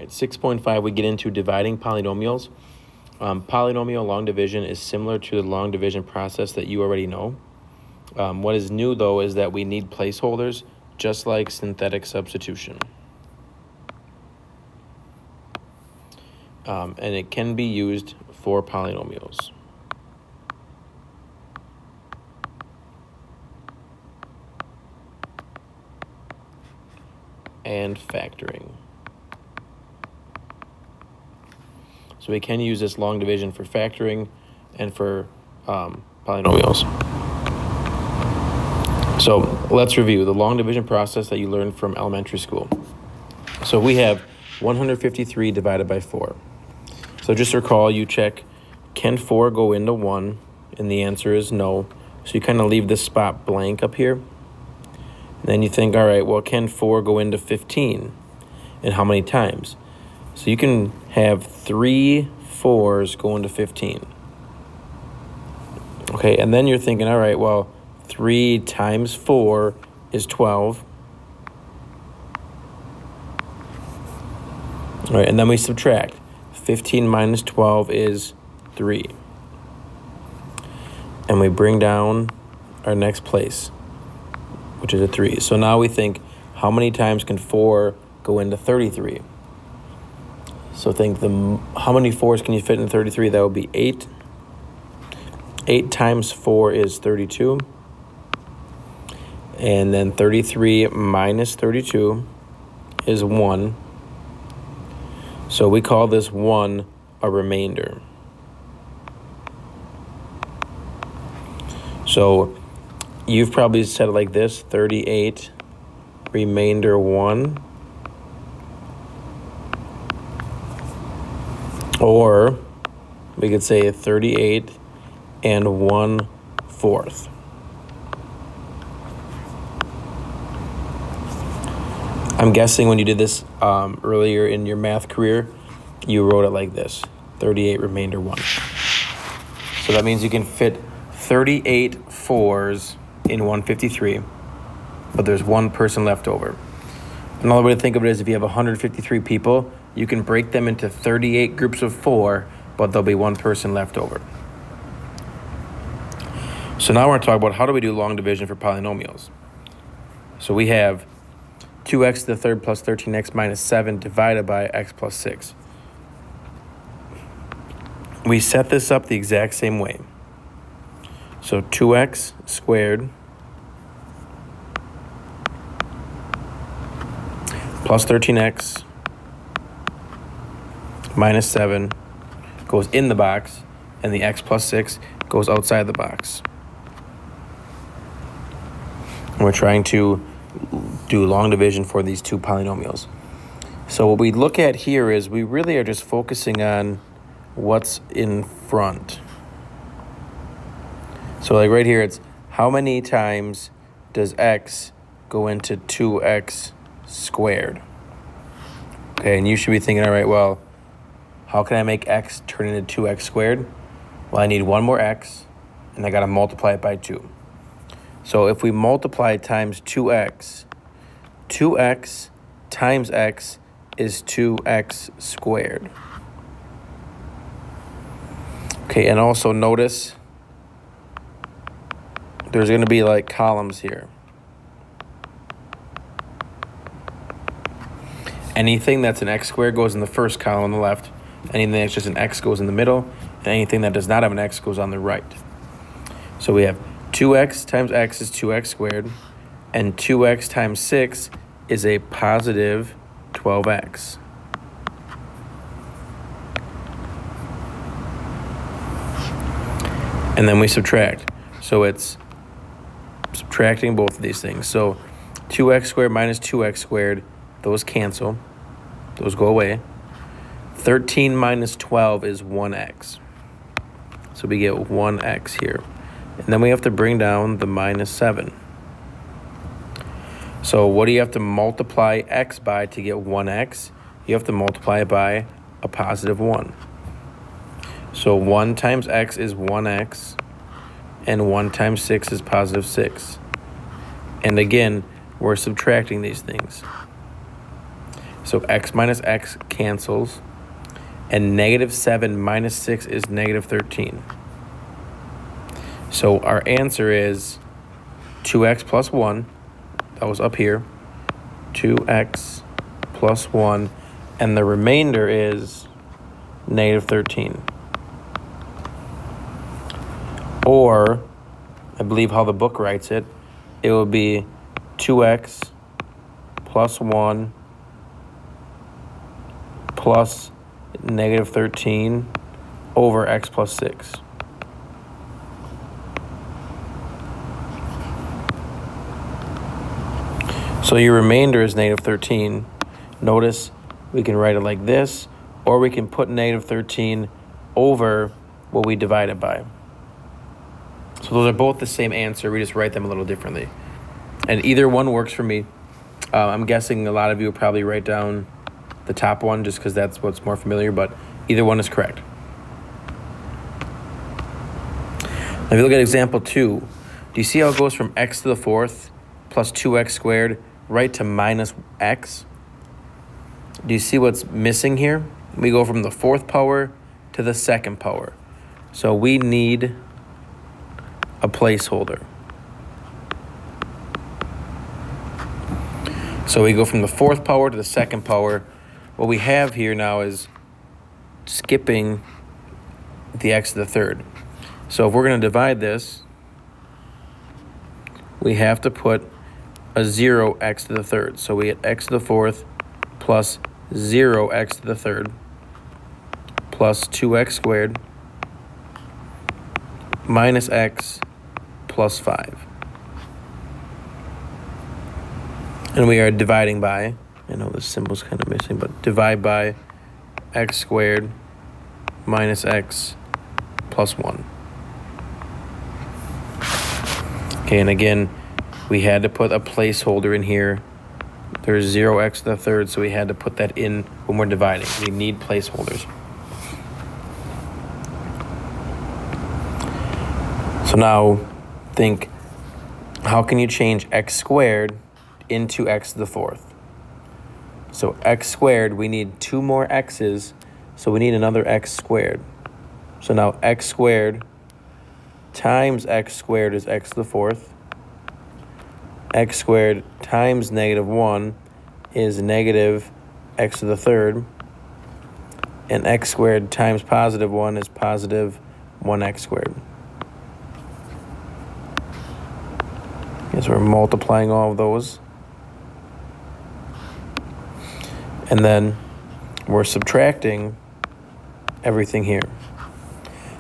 right, 6.5, we get into dividing polynomials. Polynomial long division is similar to the long division process that you already know. What is new, though, is that we need placeholders, just like synthetic substitution. And it can be used for polynomials. And factoring. So we can use this long division for factoring and for polynomials. So let's review the long division process that you learned from elementary school. So we have 153 divided by 4. So just recall, you check, can 4 go into 1? And the answer is no. So you kind of leave this spot blank up here. And then you think, all right, well, can 4 go into 15? And how many times? So you can have 3 4s go into 15. Okay, and then you're thinking, all right, well, 3 times 4 is 12. All right, and then we subtract. 15 minus 12 is 3. And we bring down our next place, which is a 3. So now we think, how many times can 4 go into 33? So think, how many 4s can you fit in 33? That would be 8. 8 times 4 is 32. And then 33 minus 32 is 1. So we call this 1 a remainder. So you've probably said it like this: 38 remainder 1. Or we could say 38 and 1/4. I'm guessing when you did this earlier in your math career, you wrote it like this: 38 remainder 1. So that means you can fit 38 4s in 153, but there's one person left over. Another way to think of it is, if you have 153 people, you can break them into 38 groups of 4, but there'll be one person left over. So now we're going to talk about how do we do long division for polynomials. So we have 2x to the third plus 13x minus 7 divided by x plus 6. We set this up the exact same way. So 2x squared plus 13x minus 7 goes in the box, and the x plus 6 goes outside the box. And we're trying to do long division for these two polynomials. So what we look at here is we really are just focusing on what's in front. So like right here, it's how many times does x go into 2x squared? Okay, and you should be thinking, all right, well, how can I make x turn into 2x squared? Well, I need one more x, and I got to multiply it by 2. So if we multiply times 2x, 2x times x is 2x squared. Okay, and also notice there's going to be like columns here. Anything that's an x squared goes in the first column on the left. Anything that's just an x goes in the middle. And anything that does not have an x goes on the right. So we have 2x times x is 2x squared. And 2x times 6 is a positive 12x. And then we subtract. So it's subtracting both of these things. So 2x squared minus 2x squared, those cancel. Those go away. 13 minus 12 is 1x. So we get 1x here. And then we have to bring down the minus 7. So what do you have to multiply x by to get 1x? You have to multiply it by a positive 1. So 1 times x is 1x, and 1 times 6 is positive 6. And again, we're subtracting these things. So x minus x cancels. And negative 7 minus 6 is negative 13. So our answer is 2x plus 1. That was up here. 2x plus 1. And the remainder is negative 13. Or, I believe how the book writes it, it will be 2x plus 1 plus negative 13 over x plus 6. So your remainder is negative 13. Notice we can write it like this, or we can put negative 13 over what we divided by. So those are both the same answer. We just write them a little differently. And either one works for me. I'm guessing a lot of you will probably write down the top one just because that's what's more familiar, but either one is correct. Now if you look at example 2, do you see how it goes from x to the 4th plus 2x squared right to minus x? Do you see what's missing here? We go from the 4th power to the 2nd power. So we need a placeholder. So we go from the 4th power to the 2nd power. What we have here now is skipping the x to the 3rd. So if we're going to divide this, we have to put a 0 x to the 3rd. So we get x to the 4th plus 0 x to the 3rd plus 2x squared minus x plus 5. And we are dividing by, I know the symbol's kind of missing, but divide by x squared minus x plus 1. Okay, and again, we had to put a placeholder in here. There's 0x to the 3rd, so we had to put that in when we're dividing. We need placeholders. So now think, how can you change x squared into x to the 4th? So x squared, we need 2 more x's, so we need another x squared. So now x squared times x squared is x to the 4th. X squared times negative 1 is negative x to the 3rd. And x squared times positive 1 is positive 1x squared. Okay, so we're multiplying all of those. And then we're subtracting everything here.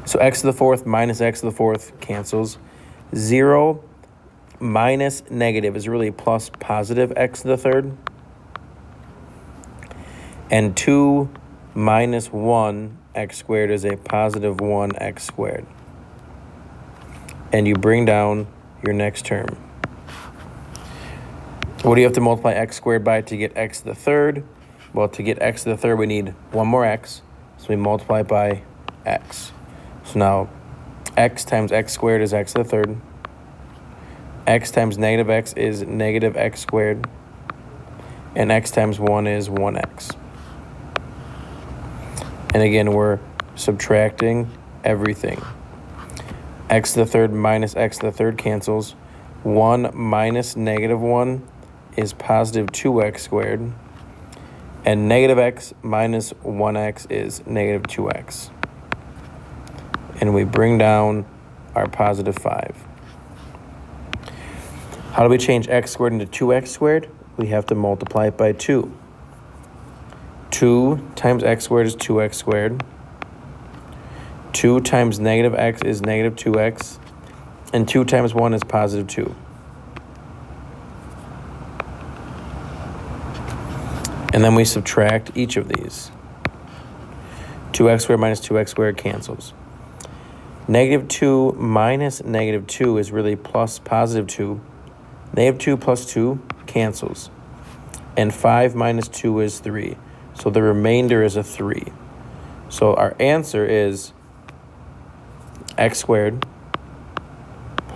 So x to the 4th minus x to the 4th cancels. 0 minus negative is really plus positive x to the 3rd. And 2 minus 1 x squared is a positive 1x squared. And you bring down your next term. What do you have to multiply x squared by to get x to the 3rd? Well, to get x to the 3rd, we need 1 more x. So we multiply it by x. So now x times x squared is x to the 3rd. X times negative x is negative x squared. And x times 1 is 1x. And again, we're subtracting everything. X to the 3rd minus x to the 3rd cancels. 1 minus negative 1 is positive 2x squared. And negative x minus 1x is negative 2x. And we bring down our positive 5. How do we change x squared into 2x squared? We have to multiply it by 2. 2 times x squared is 2x squared. 2 times negative x is negative 2x. And 2 times 1 is positive 2. And then we subtract each of these. 2x squared minus 2x squared cancels. Negative 2 minus negative 2 is really plus positive 2. Negative 2 plus 2 cancels. And 5 minus 2 is 3. So the remainder is a 3. So our answer is x squared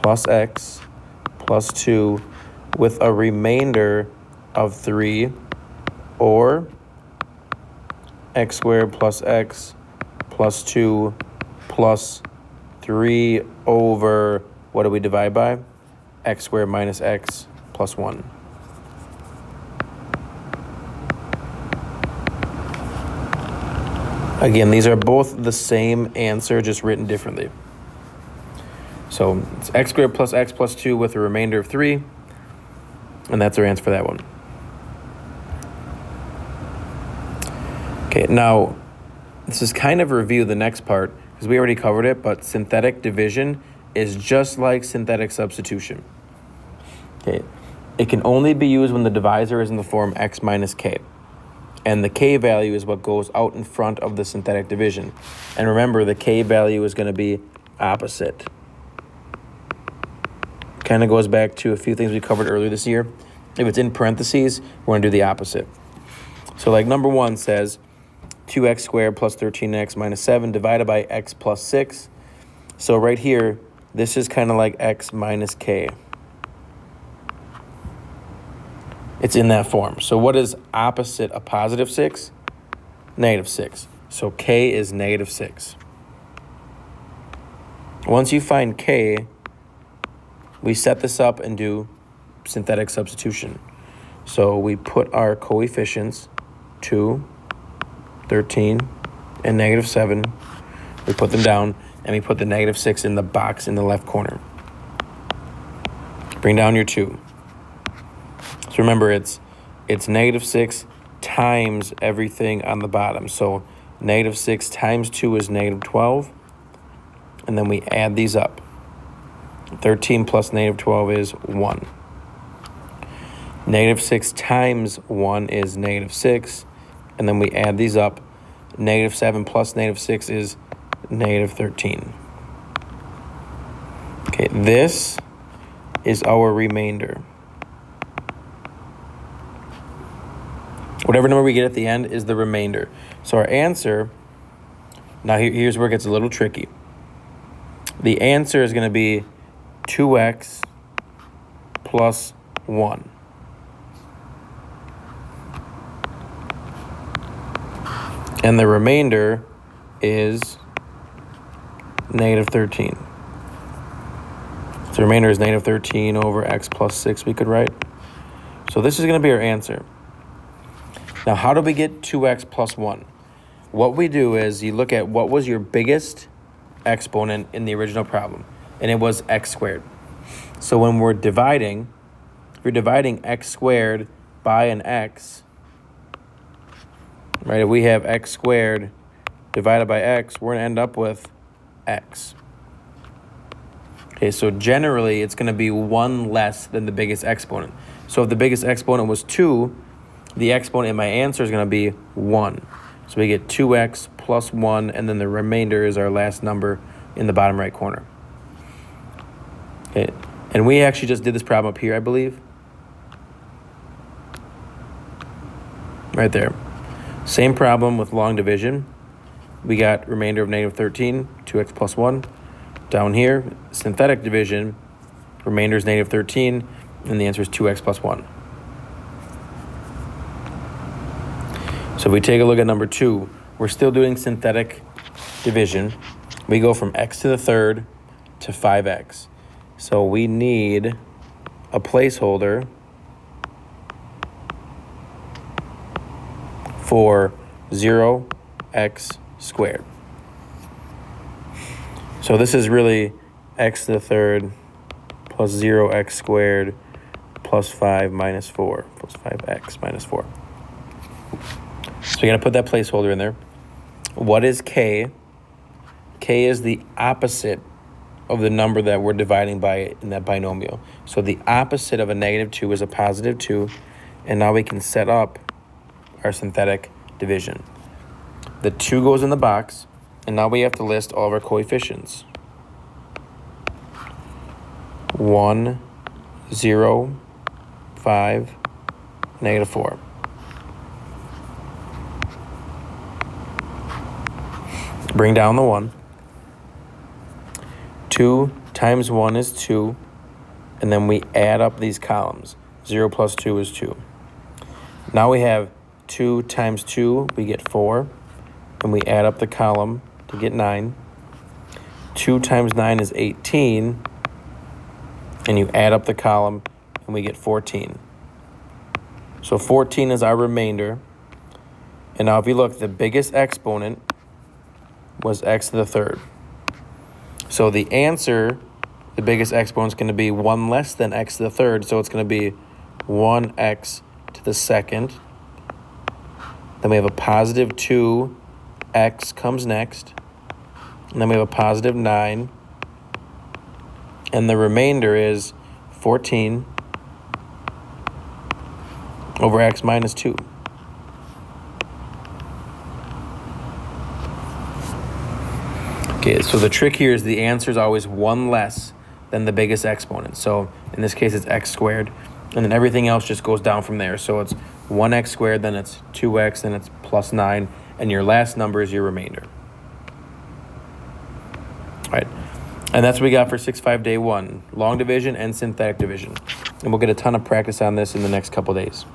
plus x plus 2 with a remainder of 3, or x squared plus x plus 2 plus 3 over, what do we divide by? X squared minus x plus 1. Again, these are both the same answer, just written differently. So it's x squared plus x plus 2 with a remainder of 3. And that's our answer for that one. Okay, now this is kind of a review of the next part because we already covered it, but synthetic division is just like synthetic substitution. Okay, it can only be used when the divisor is in the form x minus k. And the k value is what goes out in front of the synthetic division. And remember, the k value is going to be opposite. Kind of goes back to a few things we covered earlier this year. If it's in parentheses, we're going to do the opposite. So like number 1 says 2x squared plus 13x minus 7 divided by x plus 6. So right here, this is kind of like x minus k. It's in that form. So what is opposite a positive 6? Negative 6. So k is negative 6. Once you find k, we set this up and do synthetic substitution. So we put our coefficients, 2, 13, and negative 7. We put them down, and we put the negative 6 in the box in the left corner. Bring down your 2. So remember, it's negative 6 times everything on the bottom. So negative 6 times 2 is negative 12. And then we add these up. 13 plus negative 12 is 1. Negative 6 times 1 is negative 6. And then we add these up. Negative 7 plus negative 6 is negative 13. Okay, this is our remainder. Whatever number we get at the end is the remainder. So our answer, now here's where it gets a little tricky. The answer is going to be 2x plus 1. And the remainder is negative 13. So the remainder is negative 13 over x plus 6 we could write. So this is going to be our answer. Now, how do we get 2x plus 1? What we do is you look at what was your biggest exponent in the original problem, and it was x squared. So when we're dividing, if you're dividing x squared by an x, right, if we have x squared divided by x, we're going to end up with x. Okay, so generally, it's going to be 1 less than the biggest exponent. So if the biggest exponent was 2, the exponent in my answer is going to be 1. So we get 2x plus 1, and then the remainder is our last number in the bottom right corner. Okay. And we actually just did this problem up here, I believe. Right there. Same problem with long division. We got remainder of negative 13, 2x plus 1. Down here, synthetic division, remainder is negative 13, and the answer is 2x plus 1. So if we take a look at number 2, we're still doing synthetic division. We go from x to the third to 5x. So we need a placeholder for 0x squared. So this is really x to the third plus 0x squared plus 5 minus 4 plus 5x minus 4. So you got to put that placeholder in there. What is k? K is the opposite of the number that we're dividing by in that binomial. So the opposite of a negative 2 is a positive 2. And now we can set up our synthetic division. The 2 goes in the box. And now we have to list all of our coefficients. 1, 0, 5, negative 4. Bring down the 1. 2 times 1 is 2. And then we add up these columns. 0 plus 2 is 2. Now we have 2 times 2, we get 4. and we add up the column to get 9. 2 times 9 is 18, and you add up the column, and we get 14. So 14 is our remainder. And now if you look, the biggest exponent was x to the third. So the answer, the biggest exponent, is going to be 1 less than x to the third. So it's going to be 1x to the second. Then we have a positive 2, x comes next. And then we have a positive 9. And the remainder is 14 over x minus 2. Okay, so the trick here is the answer is always 1 less than the biggest exponent. So in this case, it's x squared. And then everything else just goes down from there. So it's 1x squared, then it's 2x, then it's plus 9. And your last number is your remainder. All right. And that's what we got for 6-5 day 1. Long division and synthetic division. And we'll get a ton of practice on this in the next couple days.